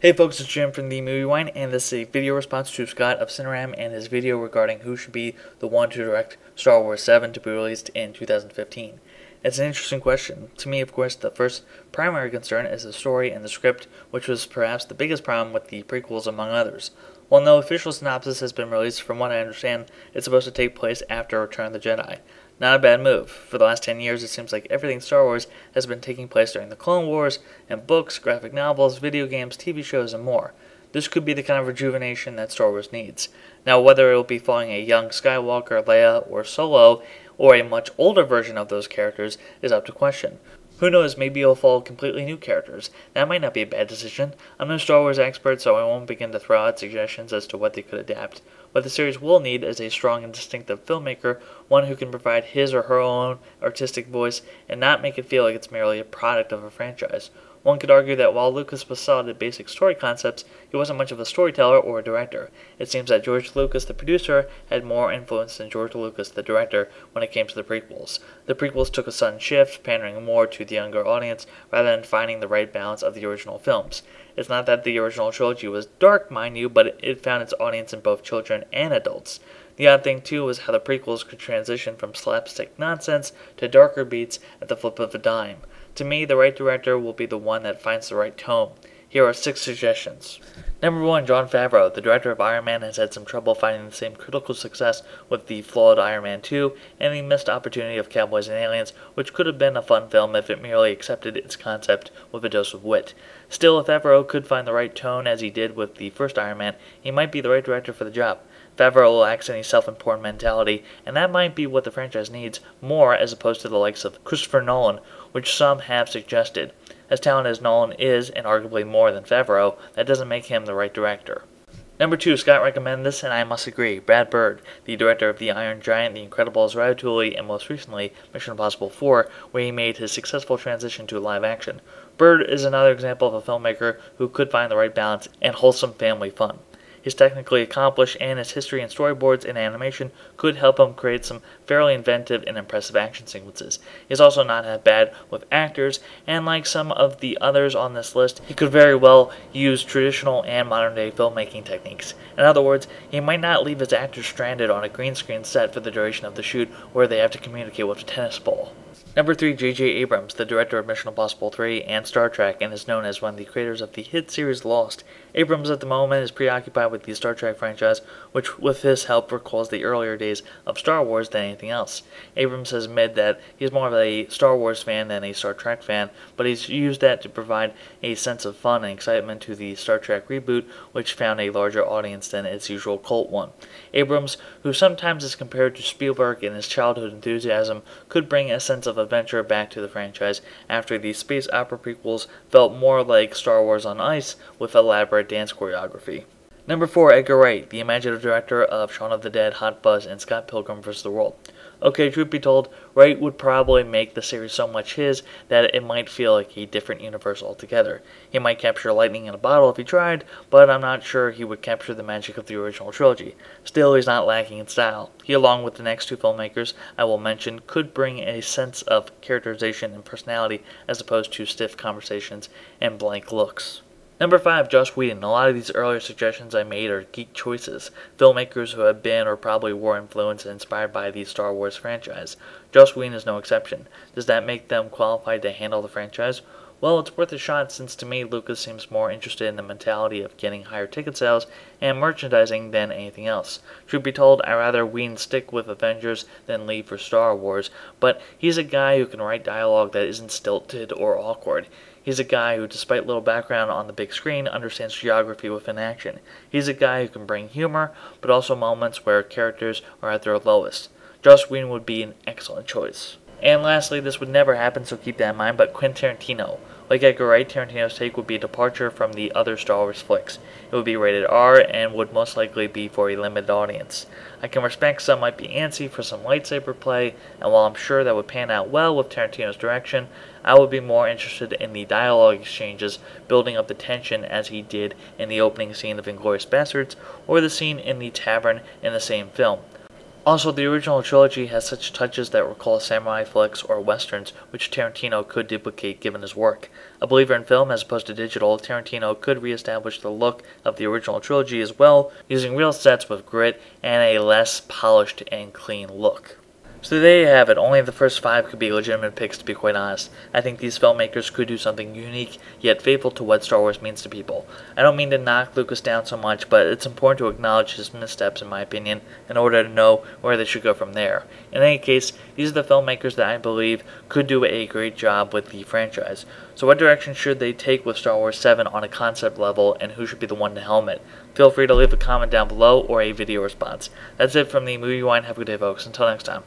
Hey folks, it's Jim from the Movie Wine, and this is a video response to Scott of Cineram and his video regarding who should be the one to direct Star Wars VII to be released in 2015. It's an interesting question. To me, of course, the first primary concern is the story and the script, which was perhaps the biggest problem with the prequels among others. While no official synopsis has been released, from what I understand, it's supposed to take place after Return of the Jedi. Not a bad move. For the last 10 years, it seems like everything Star Wars has been taking place during the Clone Wars, and books, graphic novels, video games, TV shows, and more. This could be the kind of rejuvenation that Star Wars needs. Now, whether it will be following a young Skywalker, Leia, or Solo, or a much older version of those characters, is up to question. Who knows, maybe it'll follow completely new characters. That might not be a bad decision. I'm no Star Wars expert, so I won't begin to throw out suggestions as to what they could adapt. What the series will need is a strong and distinctive filmmaker, one who can provide his or her own artistic voice and not make it feel like it's merely a product of a franchise. One could argue that while Lucas was solid at basic story concepts, he wasn't much of a storyteller or a director. It seems that George Lucas, the producer, had more influence than George Lucas, the director, when it came to the prequels. The prequels took a sudden shift, pandering more to the younger audience rather than finding the right balance of the original films. It's not that the original trilogy was dark, mind you, but it found its audience in both children and adults. The odd thing, too, was how the prequels could transition from slapstick nonsense to darker beats at the flip of a dime. To me, the right director will be the one that finds the right tone. Here are 6 suggestions. Number 1, Jon Favreau. The director of Iron Man has had some trouble finding the same critical success with the flawed Iron Man 2 and the missed opportunity of Cowboys and Aliens, which could have been a fun film if it merely accepted its concept with a dose of wit. Still, if Favreau could find the right tone as he did with the first Iron Man, he might be the right director for the job. Favreau lacks any self-important mentality, and that might be what the franchise needs more as opposed to the likes of Christopher Nolan, which some have suggested. As talented as Nolan is, and arguably more than Favreau, that doesn't make him the right director. Number 2, Scott recommended this, and I must agree. Brad Bird, the director of The Iron Giant, The Incredibles, Ratatouille, and most recently, Mission Impossible 4, where he made his successful transition to live action. Bird is another example of a filmmaker who could find the right balance and wholesome family fun. He's technically accomplished, and his history in storyboards and animation could help him create some fairly inventive and impressive action sequences. He's also not that bad with actors, and like some of the others on this list, he could very well use traditional and modern-day filmmaking techniques. In other words, he might not leave his actors stranded on a green screen set for the duration of the shoot where they have to communicate with a tennis ball. Number 3, J.J. Abrams, the director of Mission Impossible 3 and Star Trek, and is known as one of the creators of the hit series Lost. Abrams at the moment is preoccupied with the Star Trek franchise, which with his help recalls the earlier days of Star Wars than anything else. Abrams has admitted that he's more of a Star Wars fan than a Star Trek fan, but he's used that to provide a sense of fun and excitement to the Star Trek reboot, which found a larger audience than its usual cult one. Abrams, who sometimes is compared to Spielberg in his childhood enthusiasm, could bring a sense of adventure back to the franchise after the space opera prequels felt more like Star Wars on ice with elaborate dance choreography. Number 4, Edgar Wright, the imaginative director of Shaun of the Dead, Hot Fuzz, and Scott Pilgrim vs. the World. Okay, truth be told, Wright would probably make the series so much his that it might feel like a different universe altogether. He might capture lightning in a bottle if he tried, but I'm not sure he would capture the magic of the original trilogy. Still, he's not lacking in style. He, along with the next 2 filmmakers I will mention, could bring a sense of characterization and personality as opposed to stiff conversations and blank looks. Number 5, Joss Whedon. A lot of these earlier suggestions I made are geek choices, filmmakers who have been or probably were influenced and inspired by the Star Wars franchise. Joss Whedon is no exception. Does that make them qualified to handle the franchise? Well, it's worth a shot since to me Lucas seems more interested in the mentality of getting higher ticket sales and merchandising than anything else. Truth be told, I'd rather Whedon stick with Avengers than leave for Star Wars, but he's a guy who can write dialogue that isn't stilted or awkward. He's a guy who, despite little background on the big screen, understands geography within action. He's a guy who can bring humor, but also moments where characters are at their lowest. Joss Whedon would be an excellent choice. And lastly, this would never happen, so keep that in mind, but Quentin Tarantino. Like Edgar Wright, Tarantino's take would be a departure from the other Star Wars flicks. It would be rated R and would most likely be for a limited audience. I can respect some might be antsy for some lightsaber play, and while I'm sure that would pan out well with Tarantino's direction, I would be more interested in the dialogue exchanges, building up the tension as he did in the opening scene of Inglourious Basterds, or the scene in the tavern in the same film. Also, the original trilogy has such touches that recall samurai flicks or westerns, which Tarantino could duplicate given his work. A believer in film as opposed to digital, Tarantino could reestablish the look of the original trilogy as well, using real sets with grit and a less polished and clean look. So there you have it. Only the first 5 could be legitimate picks, to be quite honest. I think these filmmakers could do something unique, yet faithful to what Star Wars means to people. I don't mean to knock Lucas down so much, but it's important to acknowledge his missteps, in my opinion, in order to know where they should go from there. In any case, these are the filmmakers that I believe could do a great job with the franchise. So what direction should they take with Star Wars 7 on a concept level, and who should be the one to helm it? Feel free to leave a comment down below or a video response. That's it from the Movie Rewind. Have a good day, folks. Until next time.